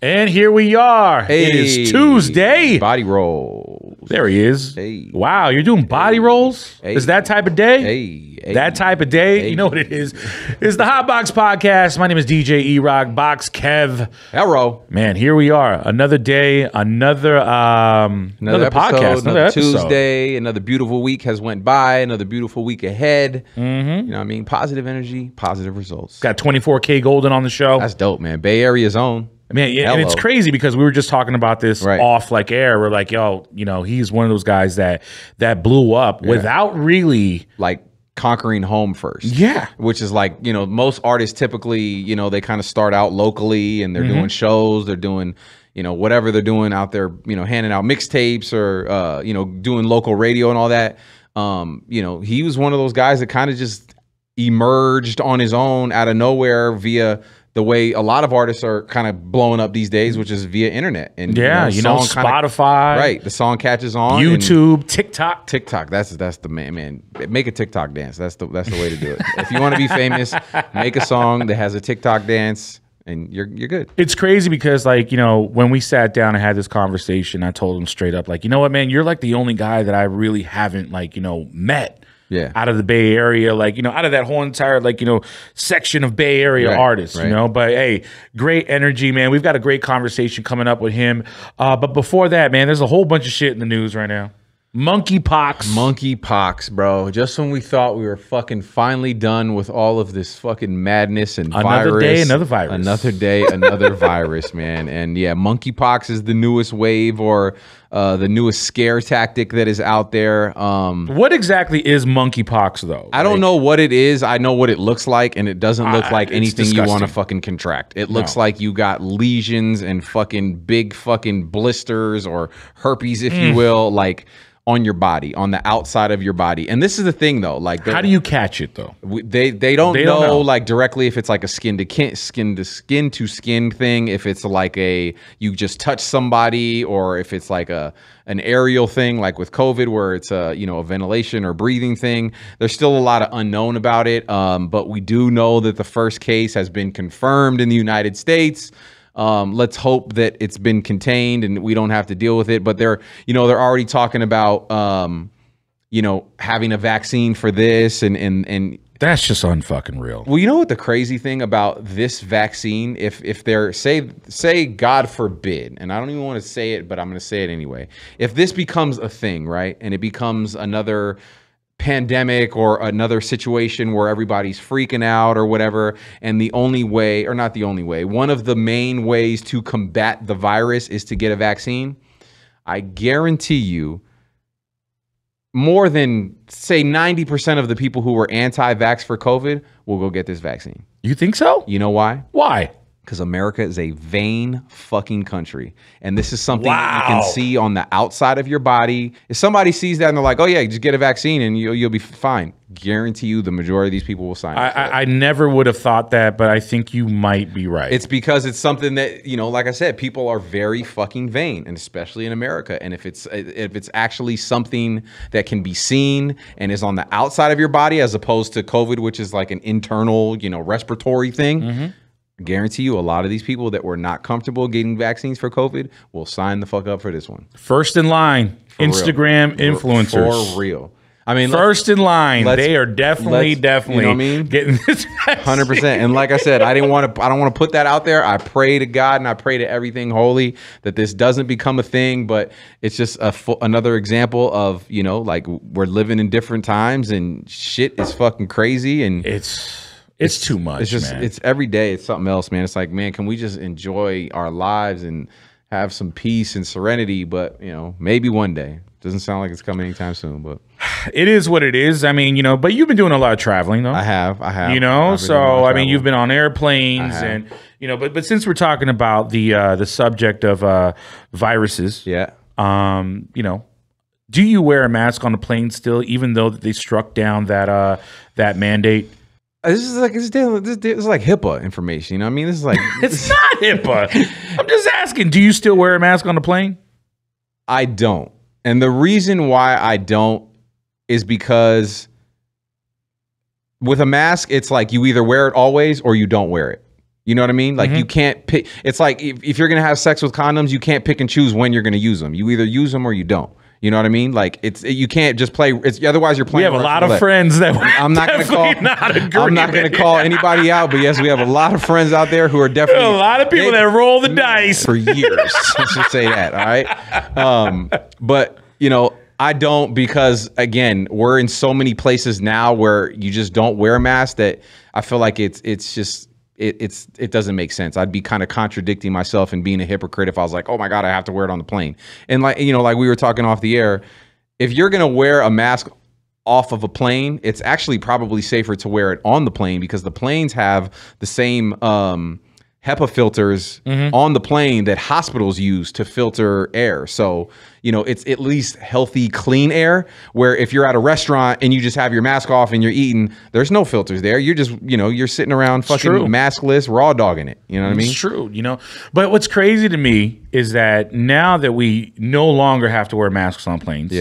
And here we are. Hey, it is Tuesday. Body rolls. There he is. Hey. Wow, you're doing body rolls? Hey. Is that type of day? Hey. That type of day? Hey. You know what it is. It's the Hot Box Podcast. My name is DJ E-Rock, Box Kev. Hello. Man, here we are. Another day, another Another podcast, another episode. Tuesday. Another beautiful week has went by. Another beautiful week ahead. Mm-hmm. You know what I mean? Positive energy, positive results. Got 24K Goldn on the show. That's dope, man. Bay Area's own. Man, yeah, and it's crazy because we were just talking about this off like air. We're like, yo, you know, he's one of those guys that blew up without really like conquering home first. Yeah. Which is like, you know, most artists typically, you know, they kind of start out locally and they're doing shows, they're doing, you know, whatever they're doing out there, you know, handing out mixtapes or, you know, doing local radio and all that. You know, he was one of those guys that kind of just emerged on his own out of nowhere via the way a lot of artists are kind of blowing up these days, which is via internet. And you know Spotify, right? The song catches on. YouTube, TikTok. That's the man. Make a TikTok dance. That's the way to do it. If you want to be famous, make a song that has a TikTok dance, and you're good. It's crazy because, like, you know, when we sat down and had this conversation, I told him straight up, like, you know what, man, you're like the only guy that I really haven't, like, you know, met. Yeah, out of the Bay Area, like, you know, out of that whole entire, like, you know, section of Bay Area artists, you know. But hey, great energy, man. We've got a great conversation coming up with him. But before that, man, there's a whole bunch of shit in the news right now. Monkeypox, bro. Just when we thought we were fucking finally done with all of this fucking madness and another day, another virus. Another day, another virus, man. And yeah, monkeypox is the newest wave or the newest scare tactic that is out there. What exactly is monkeypox, though? I don't know what it is. I know what it looks like, and it doesn't look like anything you want to fucking contract. It looks like you got lesions and fucking big fucking blisters or herpes, if you will, like on your body, on the outside of your body. And this is the thing, though. Like, how do you catch it, though? They don't know like directly if it's like a skin to skin thing, if it's like you just touch somebody, or if it's like an aerial thing, like with COVID, where it's a ventilation or breathing thing. There's still a lot of unknown about it, but we do know that the first case has been confirmed in the United States. Let's hope that it's been contained and we don't have to deal with it. But they're already talking about, having a vaccine for this and that's just unfucking real. Well, you know what the crazy thing about this vaccine, if they're say God forbid, and I don't even want to say it, but I'm going to say it anyway. If this becomes a thing, right, and it becomes another pandemic or another situation where everybody's freaking out or whatever, and the only way, or not the only way, one of the main ways to combat the virus is to get a vaccine, I guarantee you more than, say, 90% of the people who were anti-vax for COVID will go get this vaccine. You think so? You know why? Why? Because America is a vain fucking country. And this is something that you can see on the outside of your body. If somebody sees that and they're like, oh yeah, just get a vaccine and you'll be fine. Guarantee you the majority of these people will sign up. I never would have thought that, but I think you might be right. It's because it's something that, like I said, people are very fucking vain, and especially in America. And if it's actually something that can be seen and is on the outside of your body, as opposed to COVID, which is like an internal, respiratory thing, I guarantee you a lot of these people that were not comfortable getting vaccines for COVID will sign the fuck up for this one. First in line, Instagram influencers. For real. I mean, first in line, they are definitely you know what I mean? Getting this 100%. And like I said, I don't want to put that out there. I pray to God and I pray to everything holy that this doesn't become a thing, but it's just another example of, like, we're living in different times and shit is fucking crazy, and it's too much. It's just, man. It's every day. It's something else, man. It's like, man, can we just enjoy our lives and have some peace and serenity? But, maybe one day. Doesn't sound like it's coming anytime soon, but it is what it is. I mean, but you've been doing a lot of traveling, though. I have. So I mean, you've been on airplanes, and but since we're talking about the subject of viruses, do you wear a mask on a plane still, even though they struck down that mandate? This is like HIPAA information. You know what I mean? This is like it's not HIPAA. I'm just asking. Do you still wear a mask on the plane? I don't. And the reason why I don't is because with a mask, it's like you either wear it always or you don't wear it. You know what I mean? Like you can't pick. It's like if you're gonna have sex with condoms, you can't pick and choose when you're gonna use them. You either use them or you don't. You know what I mean? Like you can't just play. Otherwise you're playing. We have a lot of friends that I'm not gonna call. I'm not gonna call anybody out, but yes, we have a lot of friends out there who are definitely a lot of people that roll the dice for years. Let's just say that. All right. But you know, I don't, because again, we're in so many places now where you just don't wear a mask that I feel like it doesn't make sense. I'd be kind of contradicting myself and being a hypocrite if I was like, oh my God, I have to wear it on the plane. And like, you know, like we were talking off the air, if you're going to wear a mask off of a plane, it's actually probably safer to wear it on the plane, because the planes have the same HEPA filters on the plane that hospitals use to filter air. So, you know, it's at least healthy, clean air, where if you're at a restaurant and you just have your mask off and you're eating, there's no filters there. You're just, you know, you're sitting around fucking maskless, raw dogging it. You know what I mean? It's true, you know. But what's crazy to me is that now that we no longer have to wear masks on planes,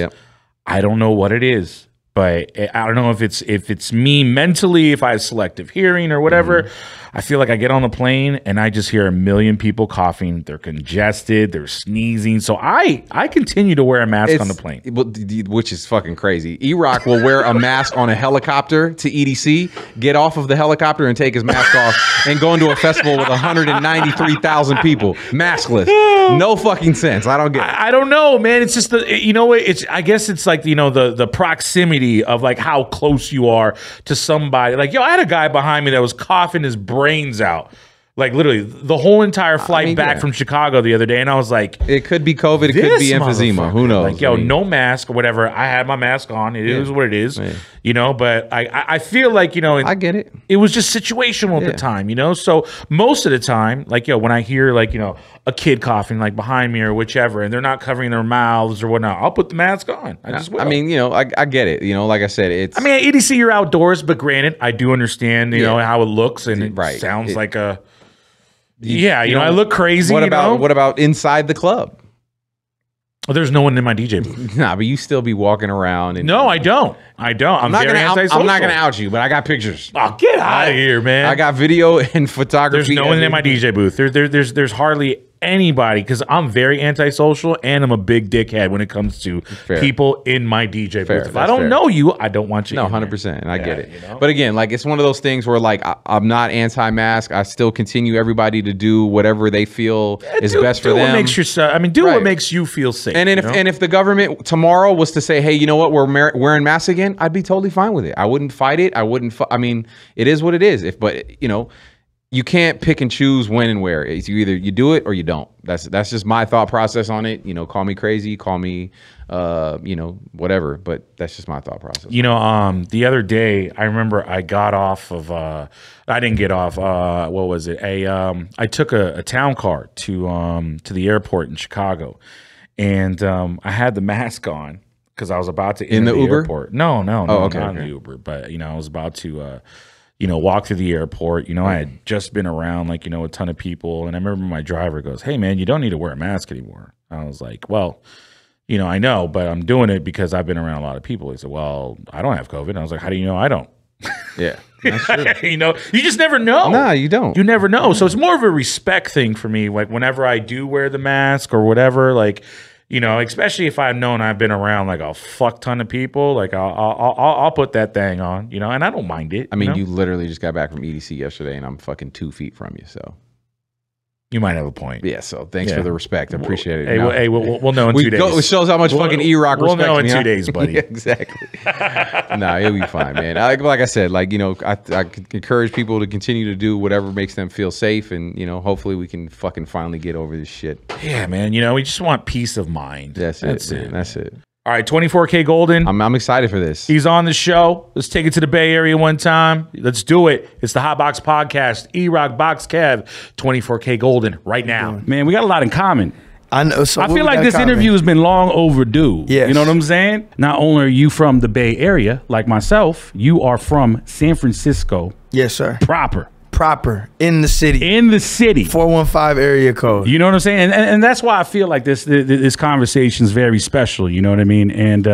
I don't know what it is. But I don't know if it's me mentally, if I have selective hearing or whatever. I feel like I get on the plane and I just hear a million people coughing. They're congested. They're sneezing. So I continue to wear a mask on the plane. Which is fucking crazy. E-Rock will wear a mask on a helicopter to EDC, get off of the helicopter and take his mask off and go into a festival with 193,000 people, maskless. No fucking sense. I don't get it. I don't know, man. It's just you know, I guess it's like, you know, the proximity of like how close you are to somebody. Like, yo, I had a guy behind me that was coughing his brains out. Like literally the whole entire flight back from Chicago the other day. And I was like, it could be COVID. It could be emphysema. Who knows? Like, yo, no mask or whatever. I had my mask on. It is what it is, you know, but I feel like, you know, I get it. It was just situational at the time, you know? So most of the time, like, yo, when I hear like, you know, a kid coughing like behind me or whichever, and they're not covering their mouths or whatnot, I'll put the mask on. I mean, you know, I get it. You know, like I said, it's. I mean, at EDC, you're outdoors, but granted, I do understand, you know, how it looks, and it sounds like a. You know, I look crazy. What about inside the club? Well, there's no one in my DJ booth. Nah, but you still be walking around. And, no, I don't. I'm not very antisocial. I'm not gonna out you, but I got pictures. Oh, get out of here, man! I got video and photography. There's no one in my DJ booth. There's hardly anybody, because I'm very antisocial and I'm a big dickhead when it comes to people in my DJ booth. If I don't know you, I don't want you. No, 100%, and I get it. You know? But again, like, it's one of those things where like I'm not anti-mask. I still continue everybody to do whatever they feel is best for them. What makes yourself? I mean, do what makes you feel safe. And if the government tomorrow was to say, hey, you know what, we're wearing masks again, I'd be totally fine with it. I wouldn't fight it. I mean, it is what it is. But you know, you can't pick and choose when and where. It's either you do it or you don't. That's just my thought process on it. You know, call me crazy, call me, you know, whatever. But that's just my thought process. You know, the other day, I remember I got off of. I didn't get off. What was it? I took a town car to the airport in Chicago, and I had the mask on because I was about to enter the Uber? Airport. No, not in the Uber. But you know, I was about to. You know, walk through the airport. You know, I had just been around, like, you know, a ton of people. And I remember my driver goes, hey, man, you don't need to wear a mask anymore. I was like, well, you know, I know, but I'm doing it because I've been around a lot of people. He said, well, I don't have COVID. And I was like, how do you know I don't? Yeah, that's true. You know, you just never know. No, you don't. You never know. So it's more of a respect thing for me. Like, whenever I do wear the mask or whatever, like, you know, especially if I've known I've been around like a fuck ton of people, like I'll put that thing on, you know, and I don't mind it. I mean, you know? You literally just got back from EDC yesterday, and I'm fucking 2 feet from you, so. You might have a point. Yeah, so thanks for the respect. I appreciate it. Hey, we'll know in 2 days. It shows how much fucking E-Rock respects me. We'll know in 2 days, buddy. Yeah, exactly. Nah, it'll be fine, man. Like I said, like, you know, I encourage people to continue to do whatever makes them feel safe, and, you know, hopefully we can fucking finally get over this shit. Yeah, man. You know, we just want peace of mind. That's it. That's it. All right, 24K Goldn. I'm excited for this. He's on the show. Let's take it to the Bay Area one time. Let's do it. It's the Hot Box Podcast. E-Rock, Box Kev, 24K Goldn right now. Man, we got a lot in common. I know. So I feel like this interview has been long overdue. Yes. You know what I'm saying? Not only are you from the Bay Area, like myself, you are from San Francisco. Yes, sir. Proper in the city. 415 area code. You know what I'm saying? And that's why I feel like this conversation is very special. You know what I mean? And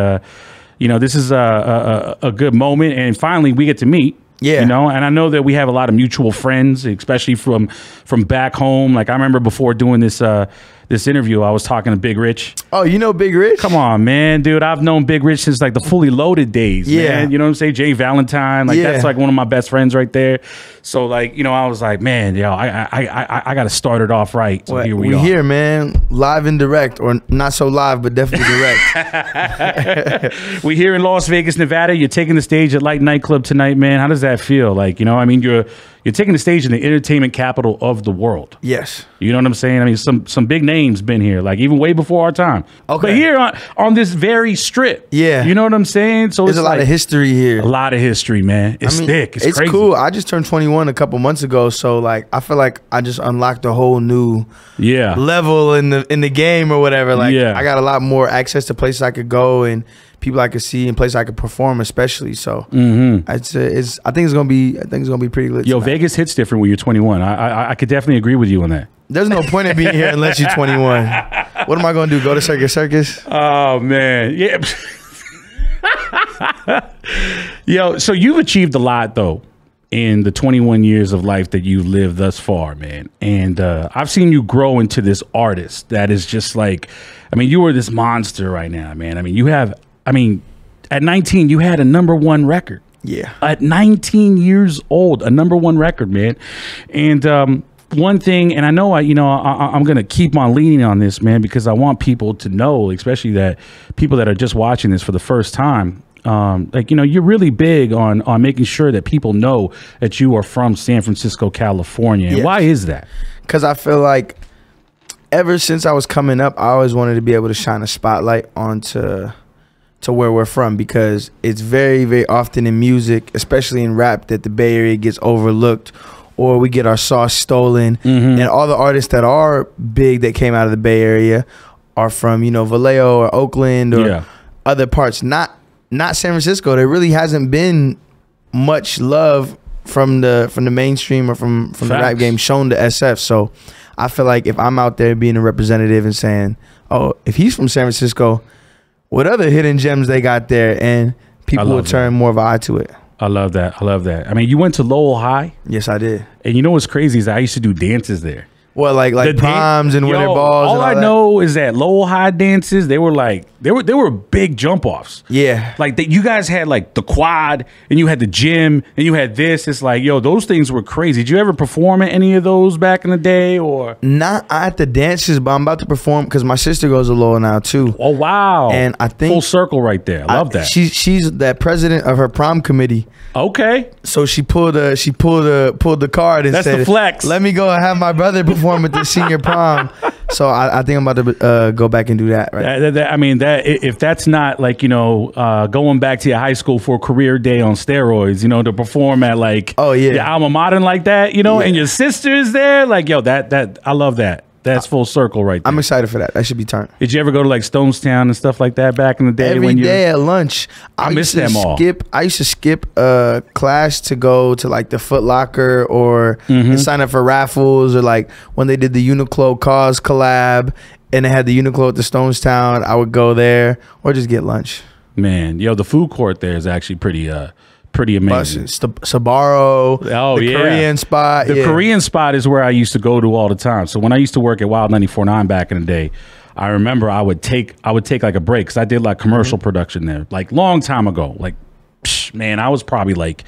you know, this is a good moment, and finally we get to meet. Yeah. You know, and I know that we have a lot of mutual friends, especially from back home. Like I remember before doing this this interview, I was talking to Big Rich. Oh, you know Big Rich? Come on, man, dude. I've known Big Rich since like the Fully Loaded days. Yeah. Man. You know what I'm saying? Jay Valentine. Like that's like one of my best friends right there. So like, you know, I was like, man, yo, I got to start it off right. So here we are. Here, man, live and direct, or not so live, but definitely direct. We here in Las Vegas, Nevada. You're taking the stage at Light Nightclub tonight, man. How does that feel? Like, you know, I mean, you're taking the stage in the entertainment capital of the world. Yes. You know what I'm saying? I mean, some big names been here, like even way before our time. Okay. But here on this very strip. Yeah. You know what I'm saying? So there's a lot of history here. A lot of history, man. It's thick. It's crazy. Cool. I just turned 21 a couple months ago, so like I feel like I just unlocked a whole new level in the game or whatever. Like I got a lot more access to places I could go and people I could see and places I could perform, especially. So I think it's gonna be pretty lit. Yo, tonight. Vegas hits different when you're 21. I could definitely agree with you on that. There's no point in being here unless you're 21. What am I gonna do? Go to Circus? Oh man, yeah. Yo, so you've achieved a lot though in the 21 years of life that you've lived thus far, man. And I've seen you grow into this artist that is just like, I mean, you are this monster right now, man. I mean, at 19, you had a #1 record. Yeah. At 19 years old, a #1 record, man. And one thing, and I know I'm going to keep on leaning on this, man, because I want people to know, especially that people that are just watching this for the first time, like, you know, you're really big on making sure that people know that you are from San Francisco, California. And why is that? Because I feel like ever since I was coming up, I always wanted to be able to shine a spotlight onto where we're from, because it's very, very often in music, especially in rap, that the Bay Area gets overlooked or we get our sauce stolen. And all the artists that are big that came out of the Bay Area are from, you know, Vallejo or Oakland or other parts, not San Francisco. There really hasn't been much love from the mainstream or from the rap game shown to SF. So I feel like if I'm out there being a representative and saying, oh, if he's from San Francisco, what other hidden gems they got there, and people will turn more of an eye to it. I love that. I love that. I mean, you went to Lowell High? Yes, I did. And you know what's crazy is I used to do dances there. Well, like proms and winter balls. All I know is that Lowell High dances, they were like they were big jump offs. Yeah, like you guys had like the quad, and you had the gym, and you had this. It's like, yo, those things were crazy. Did you ever perform at any of those back in the day, or not at the dances? But I'm about to perform because my sister goes to Lowell now too. Oh wow! And I think full circle right there. I love that. She's the president of her prom committee. Okay. So she pulled the card and said, the flex. Let me go and have my brother perform at the senior prom. So I think I'm about to go back and do that. Right. I mean, that if that's not like, you know, going back to your high school for career day on steroids, you know, to perform at like your alma mater like that, you know, and your sister is there, like, yo, that I love that. That's full circle right there. I'm excited for that. That should be turned. Did you ever go to like Stonestown and stuff like that back in the day? Every day at lunch. I miss them all. I used to skip class to go to like the Foot Locker or sign up for raffles, or like when they did the Uniqlo Cause collab and they had the Uniqlo at the Stonestown, I would go there or just get lunch. Man, yo, the food court there is actually pretty amazing. Sabaro, the Korean spot. The Korean spot is where I used to go to all the time. So when I used to work at Wild 94.9 back in the day, I remember I would take like a break because I did like commercial production there, like long time ago. Like, man, I was probably like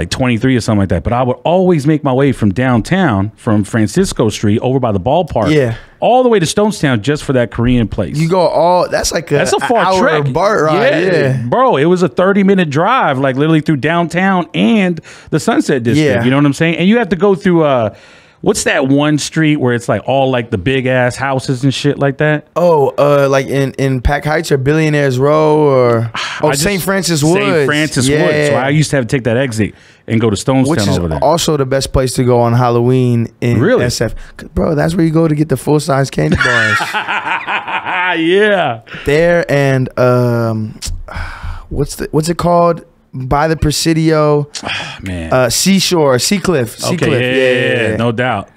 23 or something like that. But I would always make my way from downtown, from Francisco Street over by the ballpark, all the way to Stonestown just for that Korean place. You go that's a far trek. BART ride. Yeah, bro, it was a 30-minute drive, like literally through downtown and the Sunset District. Yeah. You know what I'm saying? And you have to go through what's that one street where it's like all like the big ass houses and shit like that? Oh, like in Pack Heights or Billionaires Row or St. Francis Woods. St. Francis Woods. So I used to have to take that exit and go to Stonestown over there. Also the best place to go on Halloween in SF. Bro, that's where you go to get the full-size candy bars. Yeah. There and what's it called? By the Presidio, man, Seashore, Seacliff. Okay, yeah, no doubt.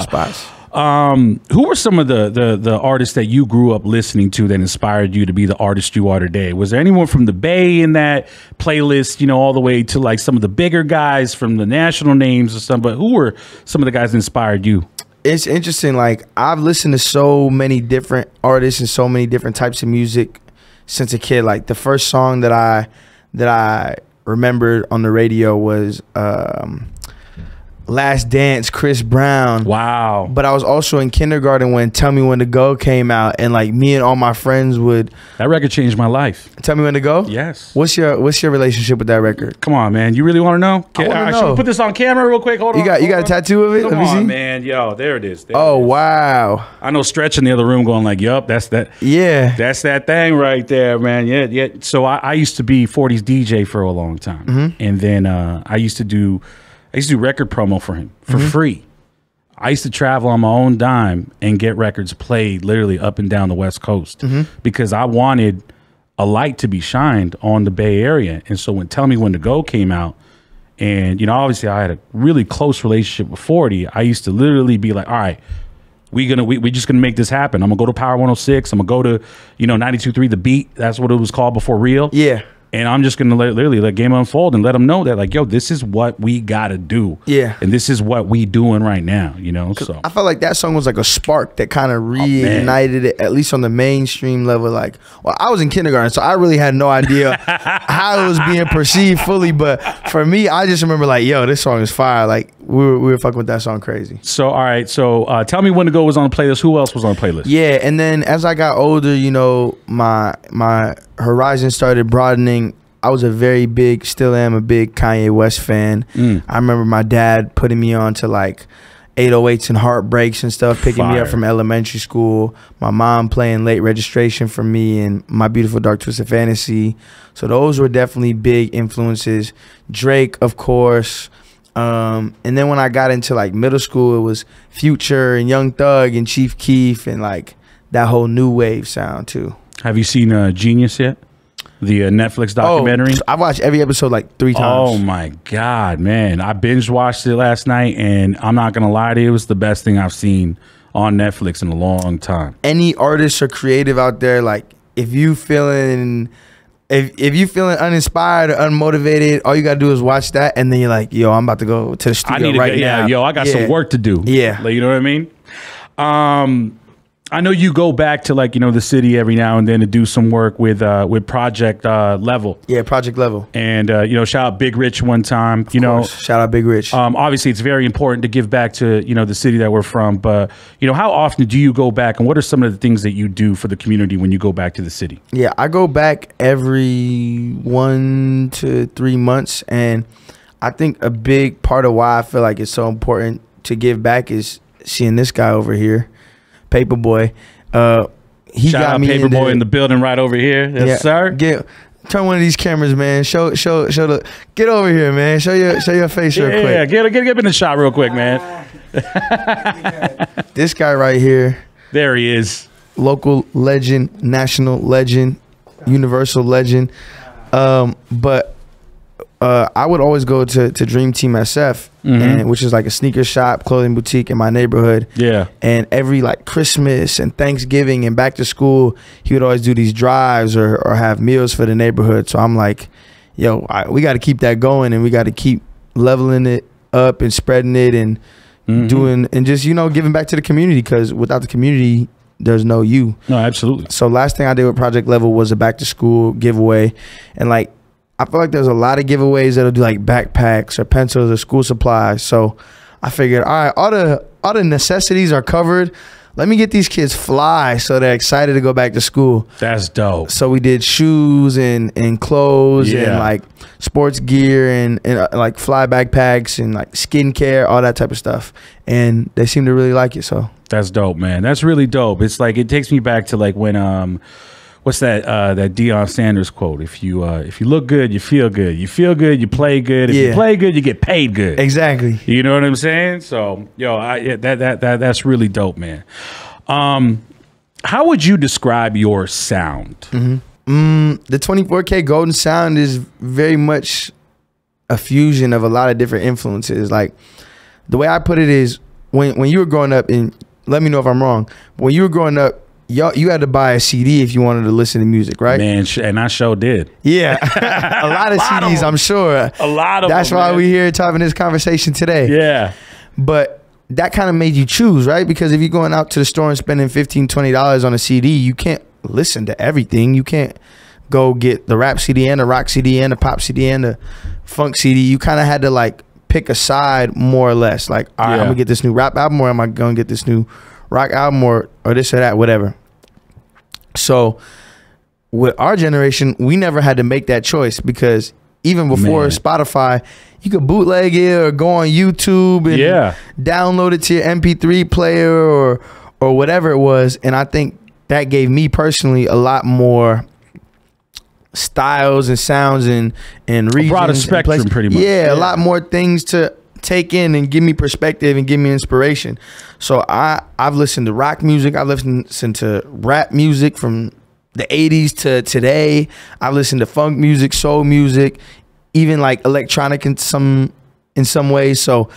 Spots. Who were some of the artists that you grew up listening to that inspired you to be the artist you are today? Was there anyone from the Bay in that playlist, you know, all the way to like some of the bigger guys from the national names or something? But who were some of the guys that inspired you? It's interesting. Like, I've listened to so many different artists and so many different types of music since a kid. Like, the first song that I remembered on the radio was Last Dance, Chris Brown. Wow. But I was also in kindergarten when Tell Me When to Go came out, and like me and all my friends would. That record changed my life. Tell Me When to Go? Yes. What's your relationship with that record? Come on, man. You really want to know? I wanna know. Should we put this on camera real quick? Hold on. You got a tattoo of it? Come Let me on, see. man. Yo, there it is. There Oh, it is. wow. I know Stretch in the other room going like, yup, that's that. Yeah. That's that thing right there, man. Yeah. So I used to be 40s DJ for a long time. And then I used to do record promo for him for free. I used to travel on my own dime and get records played literally up and down the West Coast because I wanted a light to be shined on the Bay Area. And so when Tell Me When to Go came out, and, you know, obviously I had a really close relationship with 40, I used to literally be like, all right, we just gonna make this happen. I'm gonna go to Power 106. I'm gonna go to, you know, 92.3 The Beat. That's what it was called before Real. Yeah. And I'm just gonna literally let game unfold and let them know that, like, yo, this is what we gotta do. Yeah. And this is what we doing right now, you know. So I felt like that song was like a spark that kind of reignited it, at least on the mainstream level. Like, well, I was in kindergarten, so I really had no idea how it was being perceived fully. But for me, I just remember like, yo, this song is fire. Like, we were fucking with that song crazy. So all right, so Tell Me When to Go was on the playlist. Who else was on the playlist? Yeah, and then as I got older, you know, my horizon started broadening. I was still am a big Kanye West fan. I remember my dad putting me on to like 808s and Heartbreaks and stuff, picking me up from elementary school. My mom playing Late Registration for me and My Beautiful Dark Twisted Fantasy. So those were definitely big influences. Drake, of course. And then when I got into like middle school, it was Future and Young Thug and Chief Keef and like that whole new wave sound too. Have you seen Genius yet? The Netflix documentary? I watched every episode like 3 times. Oh my God, man. I binge watched it last night, and I'm not going to lie to you, it was the best thing I've seen on Netflix in a long time. Any artists or creative out there, like if you feeling uninspired or unmotivated, all you got to do is watch that, and then you're like, yo, I'm about to go to the studio now. Yeah, yo, I got some work to do. Yeah. Like, you know what I mean? I know you go back to like, you know, the city every now and then to do some work with Project Level. Yeah, Project Level. And you know, shout out Big Rich one time. You know, shout out Big Rich. Obviously, it's very important to give back to, you know, the city that we're from. But you know, how often do you go back, and what are some of the things that you do for the community when you go back to the city? Yeah, I go back every 1 to 3 months, and I think a big part of why I feel like it's so important to give back is seeing this guy over here. Paperboy, he Shout got out me Paperboy in the building right over here. Yes, sir. Turn one of these cameras, man. Show the. Get over here, man. Show your face real quick. Yeah, get in the shot real quick, man. This guy right here. There he is. Local legend, national legend, universal legend. But I would always go to Dream Team SF, and which is like a sneaker shop, clothing boutique in my neighborhood. Yeah. And every like Christmas and Thanksgiving and back to school, he would always do these drives or have meals for the neighborhood. So I'm like, yo, we got to keep that going, and we got to keep leveling it up and spreading it and doing and just, you know, giving back to the community, because without the community, there's no you. No, absolutely. So last thing I did with Project Level was a back to school giveaway, and like, I feel like there's a lot of giveaways that'll do like backpacks or pencils or school supplies. So I figured, all right, all the necessities are covered. Let me get these kids fly so they're excited to go back to school. That's dope. So we did shoes and clothes and like sports gear and like fly backpacks and like skincare, all that type of stuff. And they seem to really like it. So that's dope, man. That's really dope. It's like, it takes me back to like when what's that Deion Sanders quote? If you look good, you feel good. You feel good, you play good. If you play good, you get paid good. Exactly. You know what I'm saying? So, yo, that's really dope, man. How would you describe your sound? The 24K Goldn sound is very much a fusion of a lot of different influences. Like, the way I put it is, when you were growing up and let me know if I'm wrong. When you were growing up, you had to buy a CD if you wanted to listen to music, right? Man, and I sure did. Yeah, a lot of CDs, I'm sure. A lot of That's them, why man. we're here having this conversation today. Yeah. But that kind of made you choose, right? Because if you're going out to the store and spending $15, $20 on a CD, you can't listen to everything. You can't go get the rap CD and the rock CD and the pop CD and the funk CD. You kind of had to like pick a side more or less. Like, all right, I'm gonna get this new rap album, or am I gonna get this new rock album, or this or that, whatever. So with our generation, we never had to make that choice, because even before Spotify, you could bootleg it or go on YouTube and download it to your MP3 player or whatever it was. And I think that gave me personally a lot more styles and sounds and regions. A broader spectrum, pretty much. Yeah, a lot more things to take in and give me perspective and give me inspiration. So I've listened to rock music. I've listened to rap music from the 80s to today. I've listened to funk music, soul music, even like electronic in some ways. So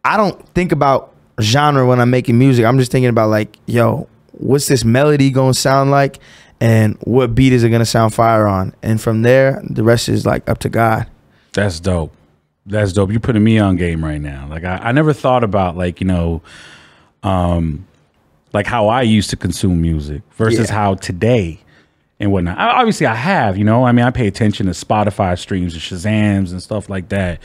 I don't think about genre when I'm making music. I'm just thinking about like, yo, what's this melody gonna sound like, and what beat is it gonna sound fire on? And from there, the rest is like up to God. That's dope. That's dope. You're putting me on game right now. Like I never thought about like, you know, like how I used to consume music versus how today and whatnot. Obviously I have, you know, I mean, I pay attention to Spotify streams and Shazams and stuff like that.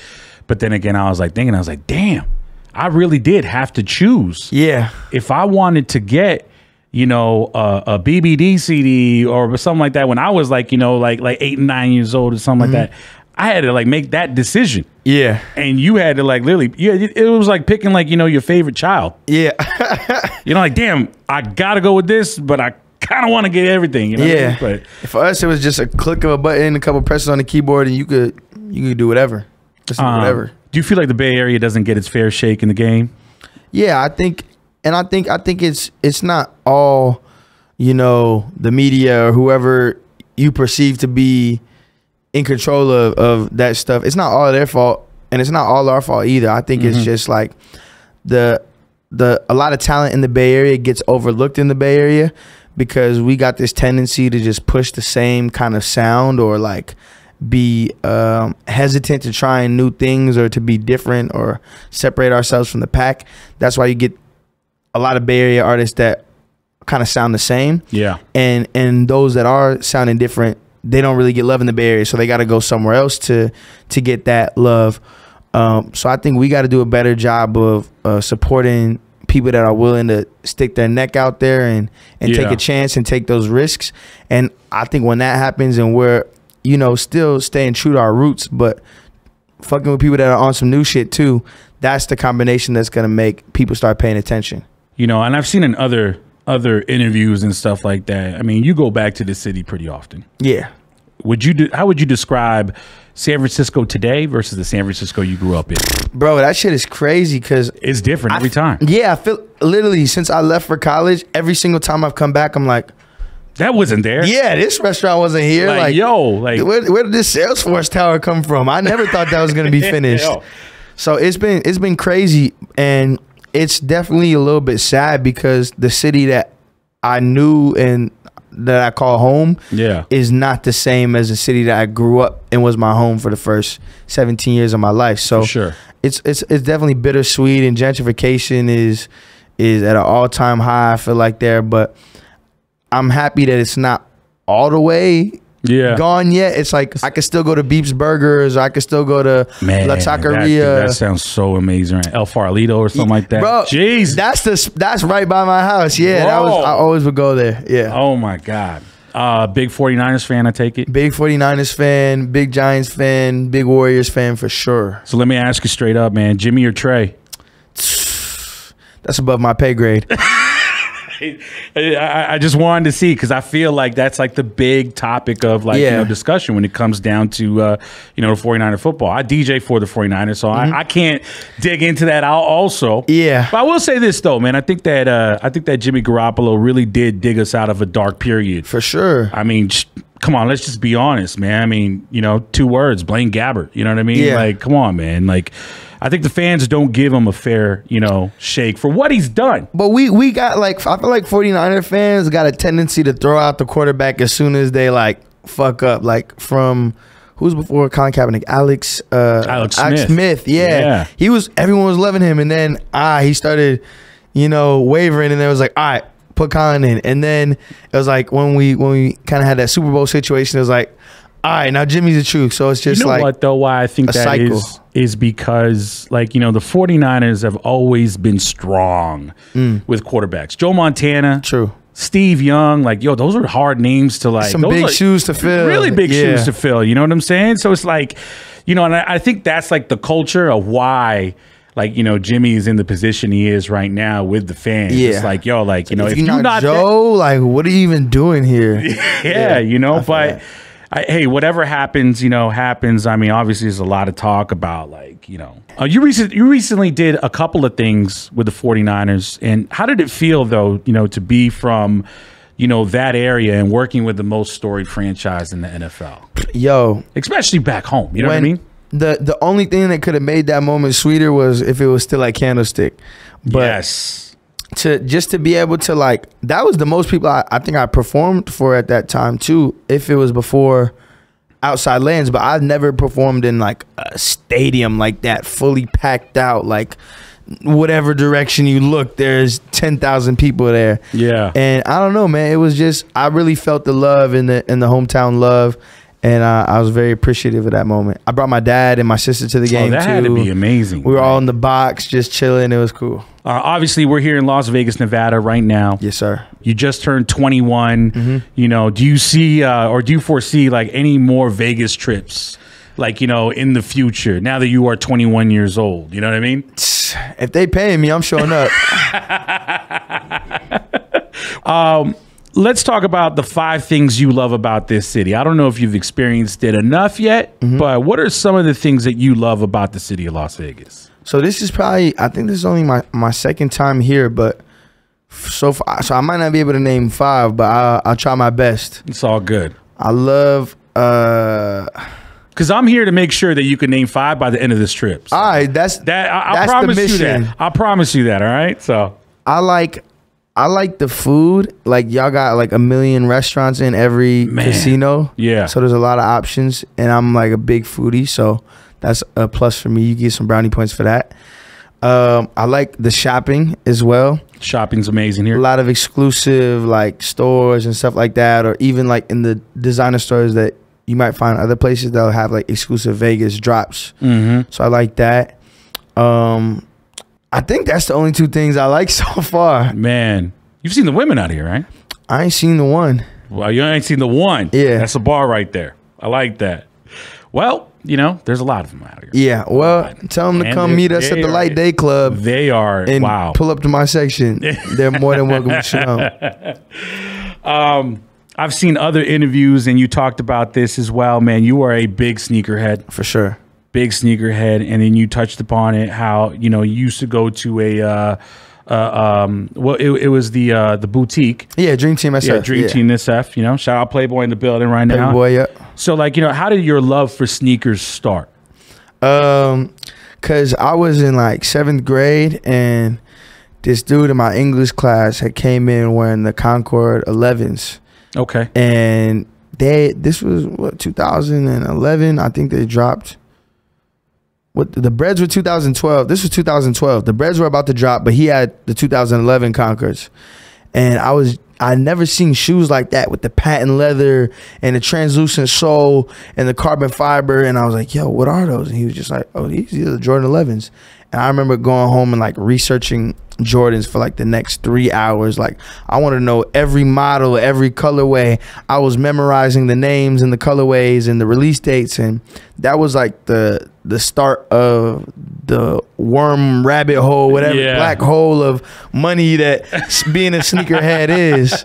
But then again, I was like, damn, I really did have to choose. Yeah. If I wanted to get, you know, a BBD CD or something like that when I was like, you know, like 8 and 9 years old or something like that, I had to like make that decision. Yeah. And you had to like literally, it was like picking like, you know, your favorite child. Yeah. You know, like, damn, I got to go with this, but I kind of want to get everything. You know what I mean? But for us, it was just a click of a button, a couple presses on the keyboard, and you could do whatever. Listen to whatever. Do you feel like the Bay Area doesn't get its fair shake in the game? Yeah, I think it's not all, you know, the media or whoever you perceive to be in control of that stuff. It's not all their fault, and it's not all our fault either. I think it's just like a lot of talent in the Bay Area gets overlooked in the Bay Area because we got this tendency to just push the same kind of sound, or like be hesitant to trying new things or to be different or separate ourselves from the pack. That's why you get a lot of Bay Area artists that kind of sound the same. Yeah. And those that are sounding different, they don't really get love in the Bay Area, so they got to go somewhere else to get that love. So I think we got to do a better job of supporting people that are willing to stick their neck out there and take a chance and take those risks. And I think when that happens, and we're, you know, still staying true to our roots, but fucking with people that are on some new shit too, that's the combination that's going to make people start paying attention. You know, and I've seen in other interviews and stuff like that. I mean, you go back to the city pretty often. Yeah. How would you describe San Francisco today versus the San Francisco you grew up in? Bro, that shit is crazy because it's different every time. Yeah, I feel literally since I left for college, every single time I've come back, I'm like, that wasn't there. Yeah, this restaurant wasn't here. Like where did this Salesforce tower come from? I never thought that was gonna be finished. So it's been crazy, and it's definitely a little bit sad because the city that I knew and that I call home is not the same as the city that I grew up and was my home for the first 17 years of my life. So for sure. It's definitely bittersweet, and gentrification is at an all-time high, I feel like there, but I'm happy that it's not all the way gone yet. It's like I could still go to Beep's Burgers, or I could still go to La Taqueria. That sounds so amazing. Right? El Farolito or something like that. Bro, jeez, that's right by my house. Yeah, I always would go there. Yeah. Oh my God. Big 49ers fan, I take it? Big 49ers fan, big Giants fan, big Warriors fan for sure. So let me ask you straight up, man. Jimmy or Trey? That's above my pay grade. I just wanted to see, because I feel like that's like the big topic of like you know, discussion when it comes down to you know, the 49er football. I DJ for the 49ers, so I can't dig into that also. But I will say this though, man. I think that Jimmy Garoppolo really did dig us out of a dark period. For sure. I mean, come on, let's just be honest, man. I mean, you know, 2 words, Blaine Gabbert. You know what I mean? Yeah. Like, come on, man. Like, I think the fans don't give him a fair, you know, shake for what he's done. But we got like, I feel like 49er fans got a tendency to throw out the quarterback as soon as they like fuck up. Like from who's before Colin Kaepernick? Alex Smith. Yeah. Everyone was loving him, and then he started, you know, wavering, and it was like, all right, put Colin in. And then it was like when we kind of had that Super Bowl situation, it was like, all right, now Jimmy's the truth. So it's just you know like what though, why I think that cycle. is because, like, you know, the 49ers have always been strong with quarterbacks. Joe Montana. True. Steve Young, like, yo, those are hard names to like. Some big shoes to fill. Really big shoes to fill. You know what I'm saying? So it's like, you know, and I think that's like the culture of why, like, you know, Jimmy is in the position he is right now with the fans. Yeah. It's like, yo, like, you know, if you're not Joe, like, what are you even doing here? Yeah, you know, but hey, whatever happens, you know, happens. I mean, obviously, there's a lot of talk about, like, you know, you recently did a couple of things with the 49ers. And how did it feel, though, you know, to be from, you know, that area and working with the most storied franchise in the NFL? Yo. Especially back home. You know what I mean? The only thing that could have made that moment sweeter was if it was still at Candlestick. But yes. To be able to, like, that was the most people I think I performed for at that time too, if it was before outside lands. But I've never performed in like a stadium like that, fully packed out, like whatever direction you look, there's 10,000 people there. Yeah. And I don't know, man, it was just, I really felt the love in the hometown love. And I was very appreciative of that moment. I brought my dad and my sister to the game, that too. Had to be amazing. We were all in the box, just chilling. It was cool. Obviously, we're here in Las Vegas, Nevada right now. Yes, sir. You just turned 21. You know, do you see or do you foresee, like, any more Vegas trips, like, you know, in the future, now that you are 21 years old? You know what I mean? If they paying me, I'm showing up. Let's talk about the 5 things you love about this city. I don't know if you've experienced it enough yet, but what are some of the things that you love about the city of Las Vegas? So this is probably, I think this is only my second time here, but so I might not be able to name 5, but I'll try my best. It's all good. I love, because I'm here to make sure that you can name 5 by the end of this trip. So all right, that's I promise you that. I promise you that. All right. So I like the food. Like, y'all got like a million restaurants in every casino. Yeah. So there's a lot of options, and I'm like a big foodie, so that's a plus for me. You get some brownie points for that. I like the shopping as well. Shopping's amazing here. A lot of exclusive like stores and stuff like that, or even like in the designer stores that you might find other places that'll have like exclusive Vegas drops. So I like that. I think that's the only 2 things I like so far. Man, you've seen the women out here, right? I ain't seen the one. Well, you ain't seen the one. Yeah. That's a bar right there. I like that. Well, you know, there's a lot of them out here. Yeah, well, tell them to come meet us at the Light Day Club. They are, and pull up to my section. They're more than welcome to come. I've seen other interviews, and you talked about this as well, man. You are a big sneakerhead. For sure. Big sneakerhead, and then you touched upon it, how, you know, you used to go to a well, it was the boutique. Yeah, Dream Team SF. Yeah, Dream Team SF. You know, shout out Playboy in the building right now. Playboy, yeah. So, like, you know, how did your love for sneakers start? Cause I was in like 7th grade, and this dude in my English class had came in wearing the Concord 11s. Okay. And this was what, 2011. I think they dropped. What, the breads were 2012. This was 2012. The breads were about to drop, but he had the 2011 Concords. And I never seen shoes like that with the patent leather and the translucent sole and the carbon fiber. And I was like, yo, what are those? And he was just like, oh, these are the Jordan 11s. And I remember going home and like researching Jordans for like the next 3 hours. Like, I wanted to know every model, every colorway. I was memorizing the names and the colorways and the release dates, and that was like the start of the worm rabbit hole, whatever, black hole of money that being a sneakerhead is.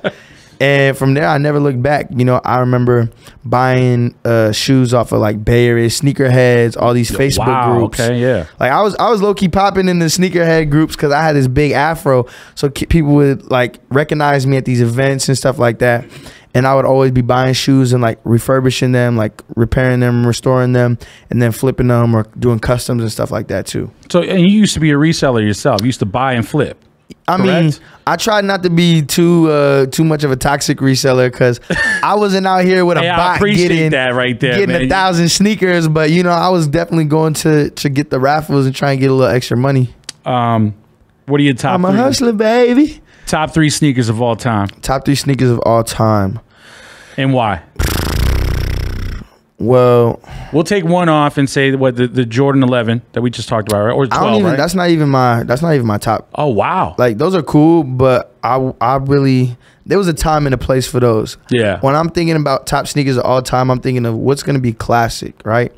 And from there, I never looked back. You know, I remember buying shoes off of like Bay Area sneakerheads, all these Facebook groups. Okay, yeah. Like I was low key popping in the sneakerhead groups because I had this big afro, so people would like recognize me at these events and stuff like that. And I would always be buying shoes and like refurbishing them, like repairing them, restoring them, and then flipping them or doing customs and stuff like that too. So, and you used to be a reseller yourself. You used to buy and flip. I mean, I tried not to be too much of a toxic reseller because I wasn't out here with a bot getting that right there, getting 1,000 sneakers. But you know, I was definitely going to get the raffles and try and get a little extra money. What are your top? I'm a hustler, baby. Top 3 sneakers of all time. Top 3 sneakers of all time. And why? Well, we'll take one off and say what the Jordan 11 that we just talked about, right? Or 12, right? That's not even my top. Oh wow! Like those are cool, but I really there was a time and a place for those. Yeah. When I'm thinking about top sneakers of all time, I'm thinking of what's gonna be classic, right?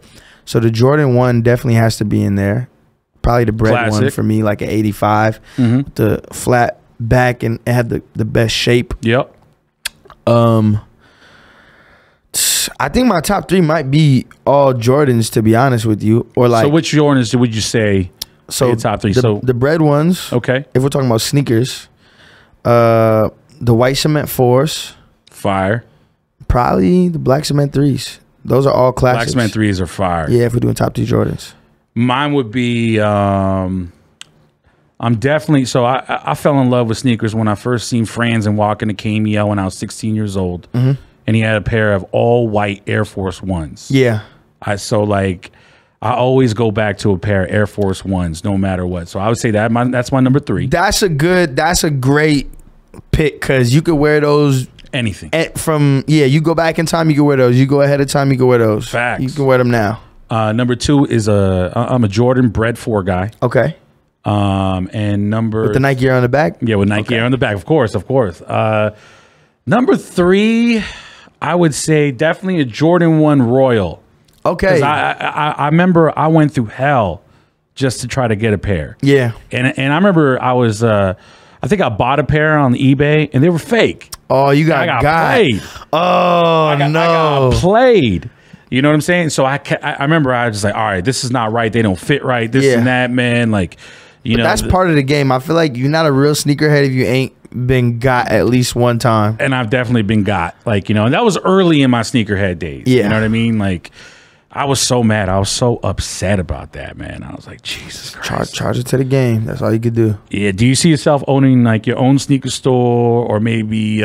So the Jordan 1 definitely has to be in there. Probably the bread one for me, like an 85, with the flat back and it had the best shape. Yep. I think my top 3 might be all Jordans, to be honest with you. Or like, so which Jordans would you say? So your top 3. The bread ones. Okay. If we're talking about sneakers, the white cement 4s. Fire. Probably the black cement 3s. Those are all classics. Black cement 3s are fire. Yeah, if we're doing top 3 Jordans. Mine would be. I'm definitely so. I fell in love with sneakers when I first seen Franzen walk into KMEL when I was 16 years old. And he had a pair of all white Air Force Ones. Yeah. I always go back to a pair of Air Force Ones no matter what. So I would say that's my number 3. That's a great pick because you could wear those anything. You go back in time, you can wear those. You go ahead of time, you can wear those. Facts. You can wear them now. Number 2 is I'm a Jordan Bread 4 guy. Okay. And number with the Nike Air on the back? Yeah, with Nike Air on the back, of course. Number 3, I would say definitely a Jordan 1 Royal. Okay. I remember I went through hell just to try to get a pair. Yeah. And I remember I was I think I bought a pair on eBay and they were fake. Oh, you got played. Oh, I got played. You know what I'm saying? So I remember I was just like, all right, this is not right. They don't fit right. This and that, man. Like, you know, that's part of the game. I feel like you're not a real sneakerhead if you ain't been got at least one time. And I've definitely been got, like, you know, and that was early in my sneakerhead days. Yeah. You know what I mean? Like, I was so mad. I was so upset about that, man. I was like, Jesus Christ. Charge it to the game. That's all you could do. Yeah. Do you see yourself owning like your own sneaker store or maybe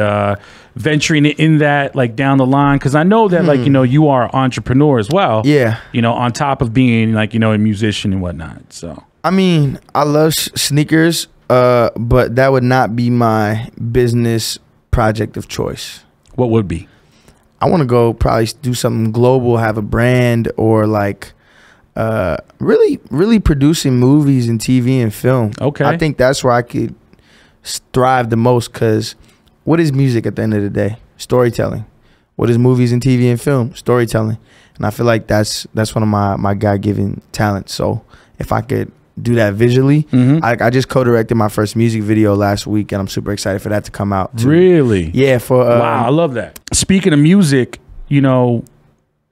venturing in that like down the line? Because I know that like, you know, you are an entrepreneur as well. Yeah. You know, on top of being like, you know, a musician and whatnot. So, I mean, I love sneakers, but that would not be my business project of choice. What would be? I want to go probably do something global, have a brand, or like really producing movies and TV and film. Okay. I think that's where I could thrive the most because what is music at the end of the day? Storytelling. What is movies and TV and film? Storytelling. And I feel like that's one of my God-given talents. So if I could do that visually, I just co-directed my first music video last week and I'm super excited for that to come out too. Really? Yeah. Wow, I love that. Speaking of music, you know,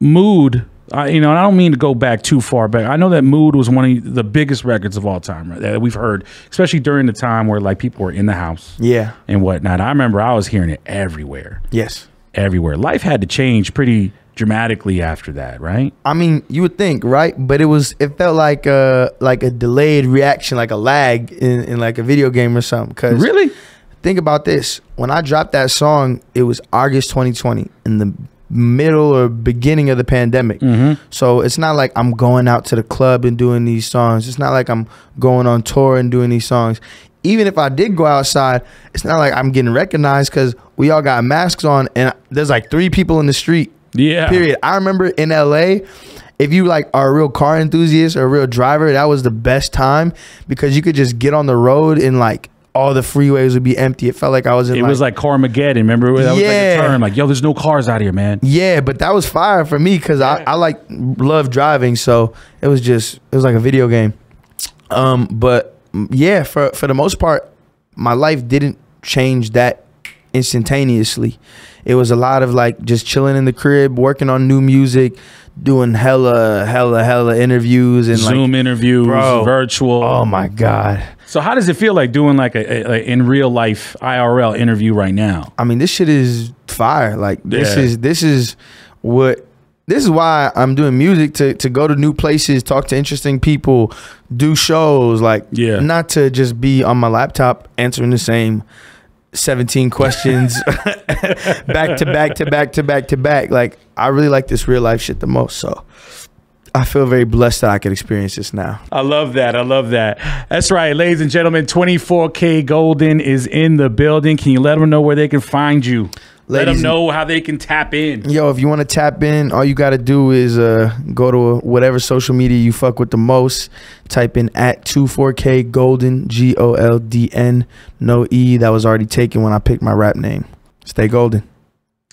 Mood, you know, and I don't mean to go back too far back. I know that Mood was one of the biggest records of all time, right, that we've heard, especially during the time where like people were in the house and whatnot. I remember I was hearing it everywhere. Yes. Everywhere. Life had to change pretty dramatically after that, right? I mean, you would think, right? But it felt like a delayed reaction, like a lag in like a video game or something. Cause really, think about this. When I dropped that song, it was August 2020 in the middle or beginning of the pandemic. So it's not like I'm going out to the club and doing these songs. It's not like I'm going on tour and doing these songs. Even if I did go outside, it's not like I'm getting recognized because we all got masks on and there's like 3 people in the street. Yeah. Period. I remember in LA, if you like are a real car enthusiast or a real driver, that was the best time because you could just get on the road and like all the freeways would be empty. It felt like I was in. It was like Carmageddon. Remember that was like a term. Like, yo, there's no cars out here, man. Yeah, but that was fire for me because I like love driving, so it was like a video game. But yeah, for the most part, my life didn't change that instantaneously. It was a lot of like just chilling in the crib, working on new music, doing hella interviews and Zoom like, interviews, virtual. Oh my God. So how does it feel like doing like a in real life IRL interview right now? I mean, this shit is fire. Like this is why I'm doing music, to go to new places, talk to interesting people, do shows, like not to just be on my laptop answering the same 17 questions back to back to back to back to back. Like I really like this real life shit the most. So I feel very blessed that I could experience this now. I love that. I love that. That's right, ladies and gentlemen. 24K Goldn is in the building. Can you let them know where they can find you? Let them know how they can tap in. Yo, if you want to tap in, all you got to do is go to whatever social media you fuck with the most. Type in at 24K Goldn, Goldn, no E. That was already taken when I picked my rap name. Stay golden.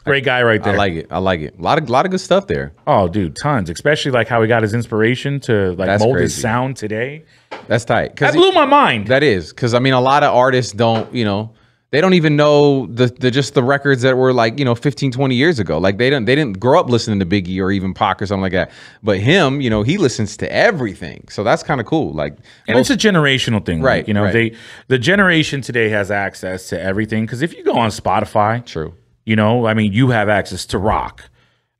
Great guy right there. I like it. I like it. A lot of good stuff there. Oh, dude, tons. Especially like how he got his inspiration to like mold his sound today. That's tight. That blew my mind. That is. Because I mean, a lot of artists don't, you know, they don't even know just the records that were like, you know, 15, 20 years ago. Like they didn't grow up listening to Biggie or even Pac or something like that. But him, you know, he listens to everything. So that's kind of cool. Like, and it's a generational thing, right? Like, you know, the generation today has access to everything. Because if you go on Spotify, true, you know, I mean, you have access to rock,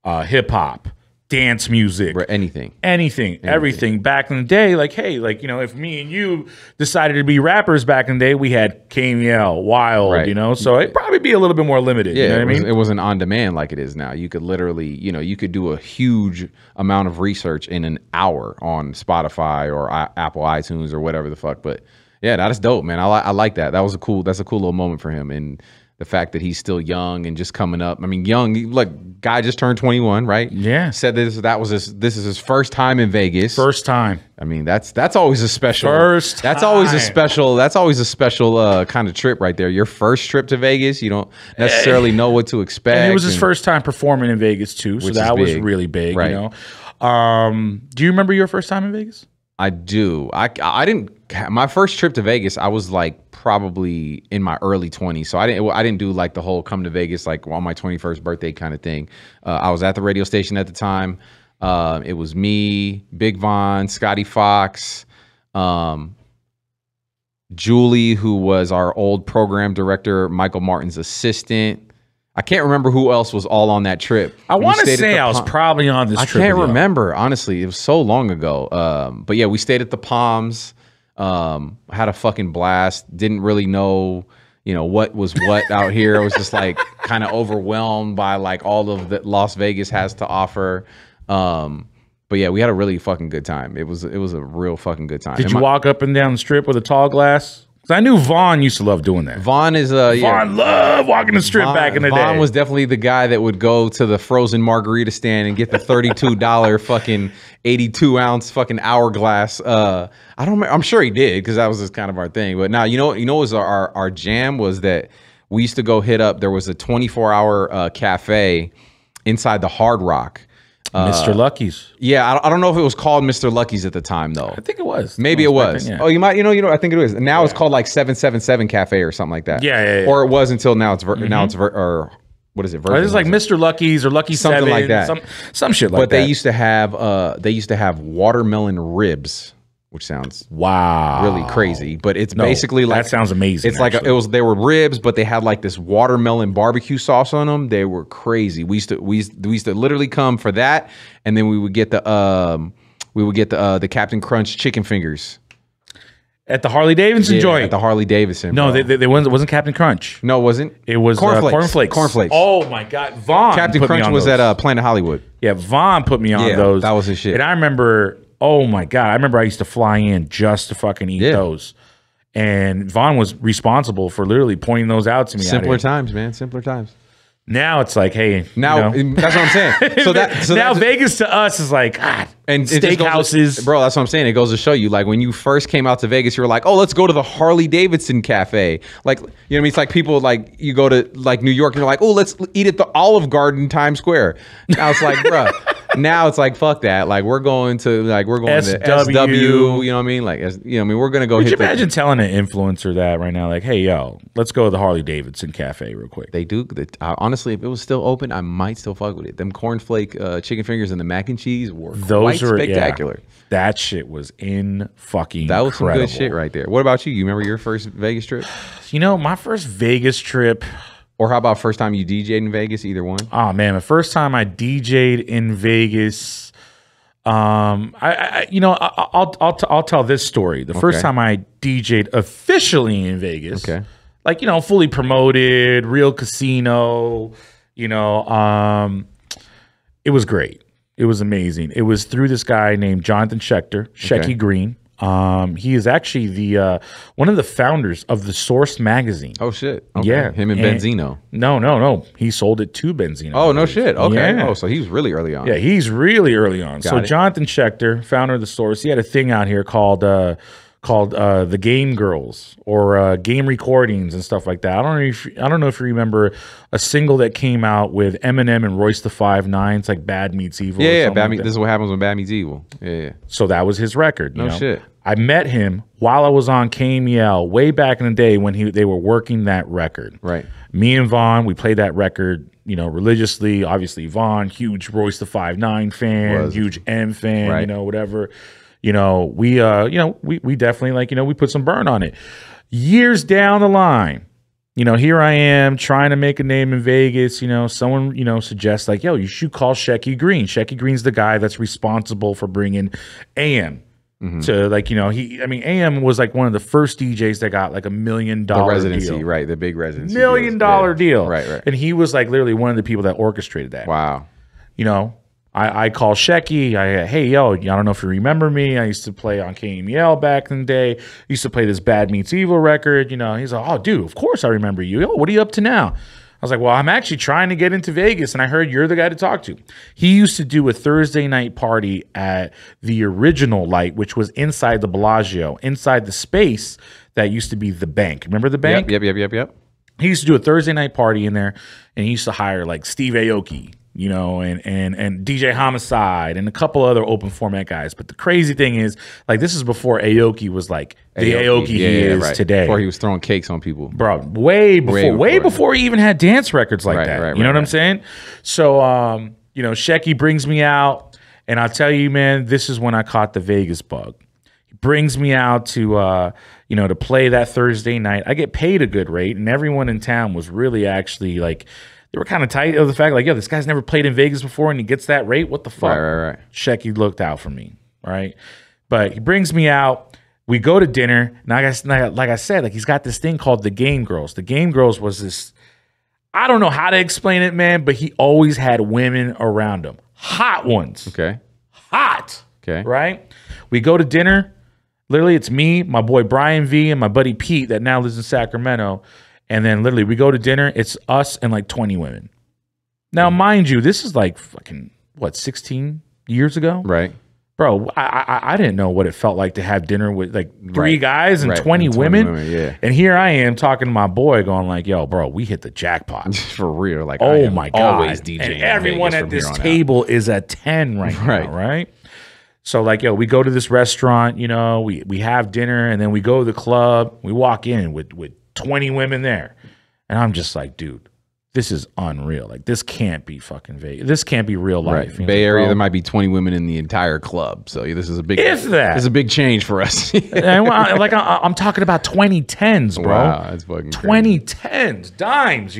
hip hop, dance music, anything, everything. Back in the day, like, hey, like, you know, if me and you decided to be rappers back in the day, we had KML, Wild, you know, so it'd probably be a little bit more limited. Yeah, you know what I mean? It wasn't on demand like it is now. You could literally, you know, you could do a huge amount of research in an hour on Spotify or Apple iTunes or whatever the fuck. But yeah, that is dope, man. I like that. That's a cool little moment for him. And the fact that he's still young and just coming up. I mean, young, like, guy just turned 21, right? Yeah. Said this is his first time in Vegas. First time. I mean, that's always a special. First time. That's always a special kind of trip right there. Your first trip to Vegas, you don't necessarily know what to expect. And it was his first time performing in Vegas too, so that was really big, right? You know. Do you remember your first time in Vegas? I do. I didn't. My first trip to Vegas, I was like probably in my early 20s. So I didn't do like the whole come to Vegas like on my 21st birthday kind of thing. I was at the radio station at the time. It was me, Big Von, Scotty Fox, Julie, who was our old program director, Michael Martin's assistant. I can't remember who else was all on that trip. I want to say I was probably on this trip. I can't remember, honestly. It was so long ago. But yeah, we stayed at the Palms. Had a fucking blast. Didn't really know, you know, what was what out here. I was just like kind of overwhelmed by like all of that Las Vegas has to offer. But yeah, we had a really fucking good time. It was a real fucking good time. Did you walk up and down the strip with a tall glass? Because I knew Vaughn used to love doing that. Vaughn is Vaughn loved walking the strip back in the day. Vaughn was definitely the guy that would go to the frozen margarita stand and get the $32 fucking 82-ounce fucking hourglass. I'm sure he did because that was just kind of our thing. But now you know what was our jam was that we used to go hit up. There was a 24-hour cafe inside the Hard Rock. Mr. Lucky's. Yeah, I don't know if it was called Mr. Lucky's at the time though. I think it was. Maybe it was. Oh, you might. You know. I think it is. Now it's called like 777 Cafe or something like that. Yeah. Or it was until now. Now it's or what is it? It's like Mr. Lucky's or Lucky something 7, like that. Some shit like that. But they used to have watermelon ribs, which sounds really crazy. But it's basically like that sounds amazing. It's like they were ribs, but they had like this watermelon barbecue sauce on them. They were crazy. We used to literally come for that, and then we would get the Captain Crunch chicken fingers. At the Harley Davidson joint. At the Harley Davidson. No, it wasn't Captain Crunch. No, it wasn't. It was Cornflakes. Cornflakes. Oh my God, Vaughn. Captain Crunch was at Planet Hollywood. Yeah, Vaughn put me on those. That was his shit. And I remember. Oh my God, I remember I used to fly in just to fucking eat those. And Vaughn was responsible for literally pointing those out to me. Simpler times, man. Simpler times. Now it's like, hey, now that's what I'm saying. So now Vegas to us is like, and steakhouses, bro. That's what I'm saying. It goes to show you, like when you first came out to Vegas, you were like, oh, let's go to the Harley Davidson Cafe. Like, you know what I mean? It's like people like you go to like New York and you're like, oh, let's eat at the Olive Garden Times Square. Now it's like, bro. Now it's like fuck that. Like we're going to SW. You know what I mean? Like we're gonna go. Could you imagine telling an influencer that right now? Like, hey yo, let's go to the Harley Davidson Cafe real quick. They do. Honestly, if it was still open, I might still fuck with it. Them cornflake chicken fingers and the mac and cheese were quite spectacular. Yeah, that shit was in fucking. That was incredible. Some good shit right there. What about you? You remember your first Vegas trip? You know, my first Vegas trip. Or how about first time you DJ'd in Vegas? Either one. Oh man, the first time I DJ'd in Vegas, I'll tell this story. The first time I DJ'd officially in Vegas, like fully promoted, real casino, it was great. It was amazing. It was through this guy named Jonathan Schechter, Shecky Green. He is actually the one of the founders of the Source magazine. Oh shit! Okay. Yeah, him and Benzino. No. He sold it to Benzino. Oh no shit! Okay. Yeah. Oh, so he was really early on. Yeah, he's really early on. So Jonathan Schechter, founder of the Source, he had a thing out here called the Game Girls or game recordings and stuff like that. I don't know if you remember a single that came out with Eminem and Royce the 5'9". It's like Bad Meets Evil. Yeah, this is what happens when Bad Meets Evil. Yeah. So that was his record. No shit. I met him while I was on KMEL way back in the day when they were working that record. Right. Me and Vaughn, we played that record, religiously. Obviously, Vaughn, huge Royce the 5'9" fan, huge M fan, whatever. We definitely we put some burn on it. Years down the line, here I am trying to make a name in Vegas. Someone, suggests like, yo, you should call Shecky Green. Shecky Green's the guy that's responsible for bringing AM to AM was like one of the first DJs that got like $1 million residency deal. Right? The big residency, $1 million deal. Right. And he was like literally one of the people that orchestrated that. Wow. I call Shecky. Hey, yo, I don't know if you remember me. I used to play on KMEL back in the day. I used to play this Bad Meets Evil record. He's like, oh, dude, of course I remember you. Yo, what are you up to now? I was like, well, I'm actually trying to get into Vegas, and I heard you're the guy to talk to. He used to do a Thursday night party at the original Light, which was inside the Bellagio, inside the space that used to be the bank. Remember the bank? Yep. He used to do a Thursday night party in there, and he used to hire like Steve Aoki, and DJ Homicide and a couple other open format guys. But the crazy thing is, like, this is before Aoki was like the Aoki he is today. Before he was throwing cakes on people. Bro, way before he even had dance records like that. You know what I'm saying? So, Shecky brings me out, and I'll tell you, man, this is when I caught the Vegas bug. He brings me out to, to play that Thursday night. I get paid a good rate, and everyone in town was really actually like, they were kind of tight of the fact, like, yo, this guy's never played in Vegas before and he gets that rate. What the fuck? Right. Shecky looked out for me, right? But he brings me out. We go to dinner. And like I said, like, he's got this thing called the Game Girls. The Game Girls was this, I don't know how to explain it, man, but he always had women around him. Hot ones. Okay. Hot. Okay. Right? We go to dinner. Literally, it's me, my boy Brian V, and my buddy Pete that now lives in Sacramento. And then literally we go to dinner. It's us and like 20 women. Now, mind you, this is like fucking, 16 years ago? Right. Bro, I didn't know what it felt like to have dinner with like 3 guys and 20 women. Yeah. And here I am talking to my boy going like, yo, bro, we hit the jackpot. For real. Like, oh my God. Always DJing. And everyone at this table is a 10 right now, right? So like, yo, we go to this restaurant, we have dinner, and then we go to the club. We walk in with 20 women there. And I'm just like, dude, this is unreal. Like, this can't be fucking Vegas. This can't be real life. Right. Bay Area, there might be 20 women in the entire club. So this is a big, this is a big change for us. Like, I'm talking about 2010s, bro. Wow, that's fucking 2010s, dimes,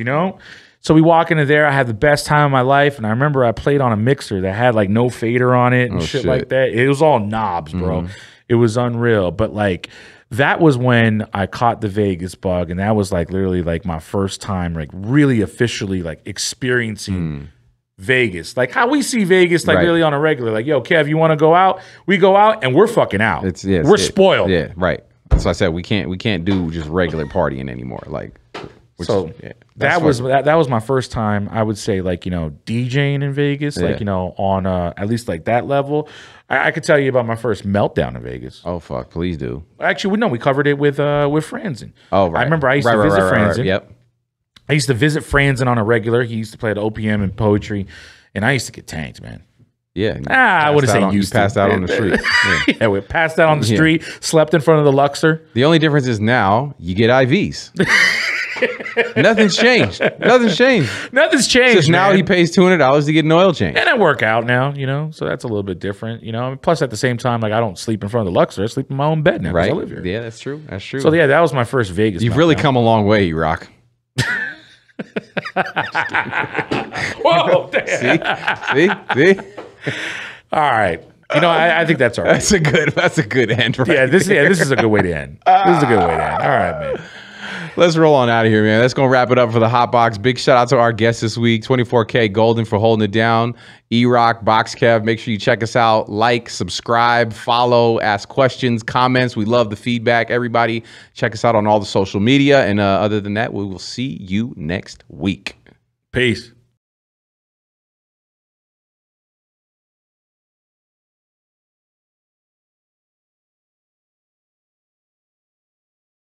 So we walk into there. I had the best time of my life. And I remember I played on a mixer that had like no fader on it and shit like that. It was all knobs, bro. It was unreal. But like, that was when I caught the Vegas bug, and that was like literally like my first time like really officially like experiencing Vegas. Like how we see Vegas like really on a regular. Like, yo, Kev, you want to go out? We go out and we're fucking out. We're spoiled. Yeah, right. That's why I said we can't do just regular partying anymore. Like, that was my first time, I would say, like, DJing in Vegas, like, on at least like that level. I could tell you about my first meltdown in Vegas. Oh fuck, please do. Actually, we covered it with Franzen. Oh right. I remember I used to visit Franzen. Right. Yep. I used to visit Franzen on a regular. He used to play at OPM and poetry, and I used to get tanked, man. Yeah. I wouldn't say you used to. passed out on the street. Yeah. Yeah, we passed out on the street, slept in front of the Luxor. The only difference is now you get IVs. Nothing's changed. Nothing's changed. Nothing's changed. Because now he pays $200 to get an oil change. And I work out now, you know, so that's a little bit different, you know. Plus, at the same time, like I don't sleep in front of the Luxor. I sleep in my own bed now because I live here. Yeah, that's true. That's true. So yeah, that was my first Vegas. You've really come a long way, E-Rock. Whoa! See? All right. You know, I think that's all right. That's a good end, right? Yeah, this is a good way to end. This is a good way to end. All right, man. Let's roll on out of here, man. That's going to wrap it up for the Hot Box. Big shout out to our guest this week, 24K Goldn, for holding it down. E-Rock, Box Kev, make sure you check us out. Like, subscribe, follow, ask questions, comments. We love the feedback. Everybody, check us out on all the social media. And other than that, we will see you next week. Peace.